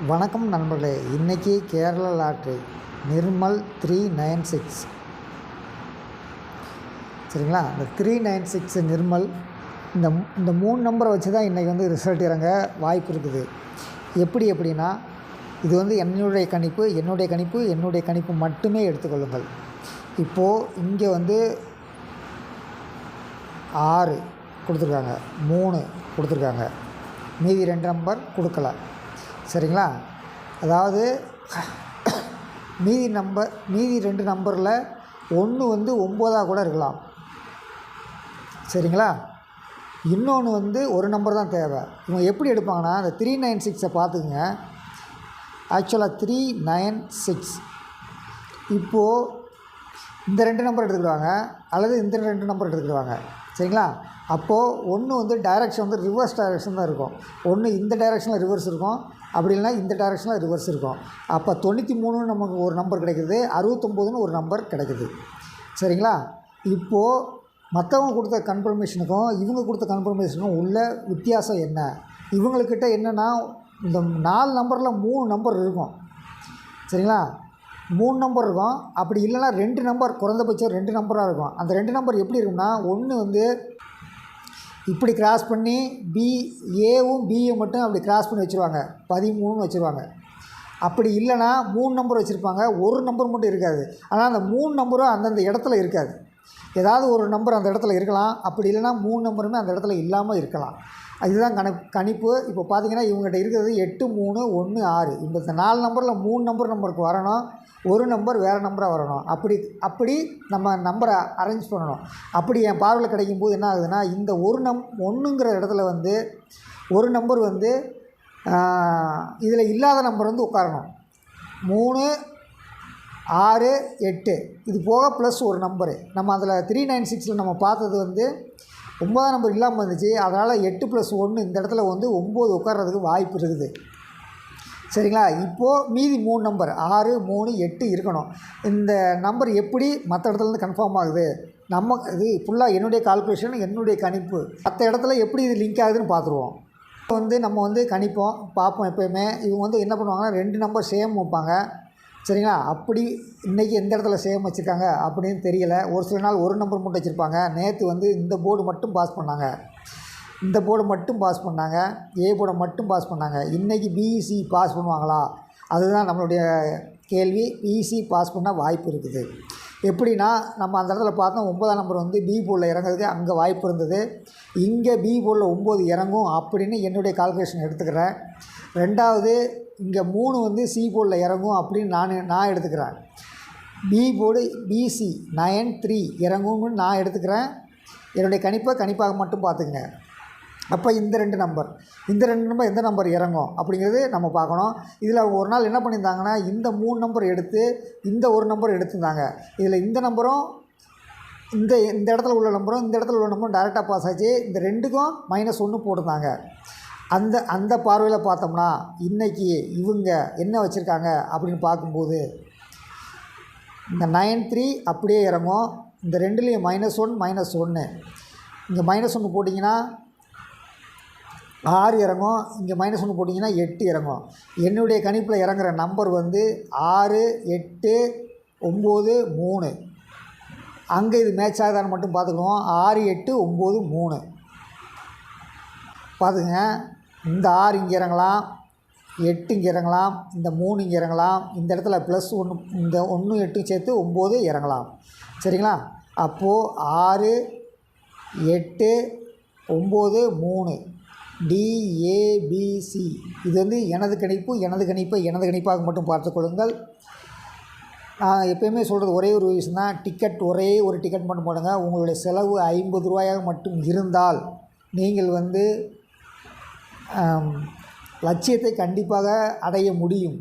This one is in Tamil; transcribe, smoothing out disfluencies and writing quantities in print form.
வணக்கம் நண்பர்களே. இன்றைக்கி கேரளா லாட்ரி நிர்மல் 396 சரிங்களா. இந்த 396 நிர்மல் இந்த 3 நம்பரை வச்சு தான் இன்றைக்கி வந்து ரிசல்ட் இறங்க வாய்ப்பு இருக்குது. எப்படின்னா இது வந்து என்னுடைய கணிப்பு மட்டுமே எடுத்துக்கொள்ளுங்கள். இப்போது இங்கே வந்து 6 கொடுத்துருக்காங்க, 3 கொடுத்துருக்காங்க, மீதி 2 நம்பர் கொடுக்கல சரிங்களா. அதாவது மீதி 2 நம்பரில் ஒன்று வந்து 9ஆக கூட இருக்கலாம் சரிங்களா. இன்னொன்று வந்து ஒரு நம்பர் தான் தேவை. இவங்க எப்படி எடுப்பாங்கன்னா, அந்த 396 பார்த்துக்குங்க. ஆக்சுவலாக 396 இப்போது இந்த 2 நம்பர் எடுத்துக்கிடுவாங்க அல்லது இந்த 2 நம்பர் எடுத்துக்கிடுவாங்க சரிங்களா. அப்போது ஒன்று வந்து டைரெக்ஷன் வந்து ரிவர்ஸ் டைரெக்ஷன் தான் இருக்கும். ஒன்று இந்த டைரெக்ஷனில் ரிவர்ஸ் இருக்கும், அப்படி இல்லைனா இந்த டைரெக்ஷனில் ரிவர்ஸ் இருக்கும். அப்போ 93 நமக்கு ஒரு நம்பர் கிடைக்குது, 69ன்னு ஒரு நம்பர் கிடைக்குது சரிங்களா. இப்போது மற்றவங்க கொடுத்த கன்ஃபர்மேஷனுக்கும் இவங்க கொடுத்த கன்ஃபர்மேஷனுக்கும் உள்ள வித்தியாசம் என்ன? இவங்கக்கிட்ட என்னென்னா, இந்த 4 நம்பரில் 3 நம்பர் இருக்கும் சரிங்களா. 3 நம்பர் இருக்கும், அப்படி இல்லைனா 2 நம்பர், குறைந்தபட்சம் 2 நம்பராக இருக்கும். அந்த 2 நம்பர் எப்படி இருக்கும்னா, ஒன்று வந்து இப்படி கிராஸ் பண்ணி ஏவும் பியும் மட்டும் அப்படி கிராஸ் பண்ணி வச்சுருவாங்க, 13ன்னு வச்சுருவாங்க. அப்படி இல்லைனா 3 நம்பர் வச்சுருப்பாங்க, ஒரு நம்பர் மட்டும் இருக்காது. ஆனால் அந்த 3 நம்பரும் அந்தந்த இடத்துல இருக்காது. ஏதாவது ஒரு நம்பர் அந்த இடத்துல இருக்கலாம், அப்படி இல்லைனா 3 நம்பருமே அந்த இடத்துல இல்லாமல் இருக்கலாம். இதுதான் கணிப்பு. இப்போ பார்த்தீங்கன்னா இவங்ககிட்ட இருக்கிறது 8, 3, 1, 6. இந்த 4 நம்பரில் 3 நம்பருக்கு வரணும், ஒரு நம்பர் வேறு நம்பராக வரணும். அப்படி நம்ம நம்பரை அரேஞ்ச் பண்ணணும். அப்படி என் பார்வையில் கிடைக்கும்போது என்ன ஆகுதுன்னா, இந்த ஒன்றுங்கிற இடத்துல வந்து ஒரு நம்பர் வந்து இதில் இல்லாத நம்பர் வந்து உட்காரணும். 3, 6, 8 இது போக ப்ளஸ் ஒரு நம்பரு. நம்ம அதில் 396 நம்ம பார்த்தது வந்து 9ஆம் நம்பர் இல்லாமல் இருந்துச்சு. அதனால் 8 + 1 இந்த இடத்துல வந்து 9 உட்கார்றதுக்கு வாய்ப்பு இருக்குது சரிங்களா. இப்போது மீதி 3 நம்பர் 6, 3, 8 இருக்கணும். இந்த நம்பர் எப்படி மற்ற இடத்துலேருந்து கன்ஃபார்ம் ஆகுது? இது ஃபுல்லாக என்னுடைய கால்குலேஷன், என்னுடைய கணிப்பு. மற்ற இடத்துல எப்படி இது லிங்க் ஆகுதுன்னு பார்த்துருவோம். நம்ம வந்து பார்ப்போம். எப்போயுமே இவங்க வந்து என்ன பண்ணுவாங்கன்னா, 2 நம்பர் சேம் வைப்பாங்க சரிங்களா. அப்படி இன்றைக்கி எந்த இடத்துல சேம் வச்சுருக்காங்க அப்படின்னு தெரியலை. ஒரு சில நாள் ஒரு நம்பர் மட்டும் வச்சுருப்பாங்க. நேற்று வந்து இந்த போர்டு மட்டும் பாஸ் பண்ணாங்க, இந்த போர்டை மட்டும் பாஸ் பண்ணாங்க, ஏ போர்டை மட்டும் பாஸ் பண்ணாங்க. இன்றைக்கி பிஇசி பாஸ் பண்ணுவாங்களா? அதுதான் நம்மளுடைய கேள்வி. பிஇசி பாஸ் பண்ண வாய்ப்பு இருக்குது. எப்படின்னா, நம்ம அந்த இடத்துல பார்த்தோம், 9ஆம் நம்பர் வந்து பி போர்டில் இறங்குறதுக்கு அங்கே வாய்ப்பு இருந்தது. இங்கே பி போர்டில் 9 இறங்கும் அப்படின்னு என்னுடைய கால்குலேஷன் எடுத்துக்கிறேன். ரெண்டாவது, இங்கே 3 வந்து சி போர்டில் இறங்கும் அப்படின்னு நான் எடுத்துக்கிறேன். பி போர்டு பிசி 9, 3 இறங்கும்னு நான் எடுத்துக்கிறேன். என்னுடைய கணிப்பாக மட்டும் பார்த்துக்குங்க. அப்போ இந்த 2 நம்பர் எந்த நம்பர் இறங்கும் அப்படிங்கிறது நம்ம பார்க்கணும். இதில் ஒரு நாள் என்ன பண்ணியிருந்தாங்கன்னா, இந்த 3 நம்பர் எடுத்து இந்த ஒரு நம்பர் எடுத்துருந்தாங்க. இதில் இந்த நம்பரும் இந்த இடத்துல உள்ள நம்பரும் இந்த இடத்துல உள்ள நம்பரும் டைரெக்டாக பாஸ் ஆச்சு. இந்த 2க்கும் -1 போட்டிருந்தாங்க. அந்த பார்வையில் பார்த்தோம்னா, இன்றைக்கி இவங்க என்ன வச்சுருக்காங்க அப்படின்னு பார்க்கும்போது, இந்த 9, 3 அப்படியே இறங்கும். இந்த 2லேயும் -1 இங்கே -1 போட்டிங்கன்னா 6 இறங்கும். இங்கே -1 போட்டிங்கன்னா 8 இறங்கும். என்னுடைய கணிப்பில் இறங்குற நம்பர் வந்து 6, 8, 9, 3. அங்கே இது மேட்ச் ஆகுதான்னு மட்டும் பார்த்துக்குவோம். 6, 8, 9, 3 பார்த்துங்க. இந்த 6 இங்கே இறங்கலாம், 8 இங்கே இறங்கலாம், இந்த 3 இங்கே இறங்கலாம். இந்த இடத்துல +1, இந்த 1, 8 சேர்த்து 9 இறங்கலாம் சரிங்களா. அப்போது 6, 8, 9, 3 DABC. இது வந்து எனது கணிப்பாக மட்டும் பார்த்துக்கொள்ளுங்கள். நான் எப்போயுமே சொல்கிறது ஒரே ஒரு விஷயம் தான். ஒரே ஒரு டிக்கெட் மட்டும் போடுங்க. உங்களுடைய செலவு 50 ரூபாயாக மட்டும் இருந்தால் நீங்கள் வந்து லட்சியத்தை கண்டிப்பாக அடைய முடியும்.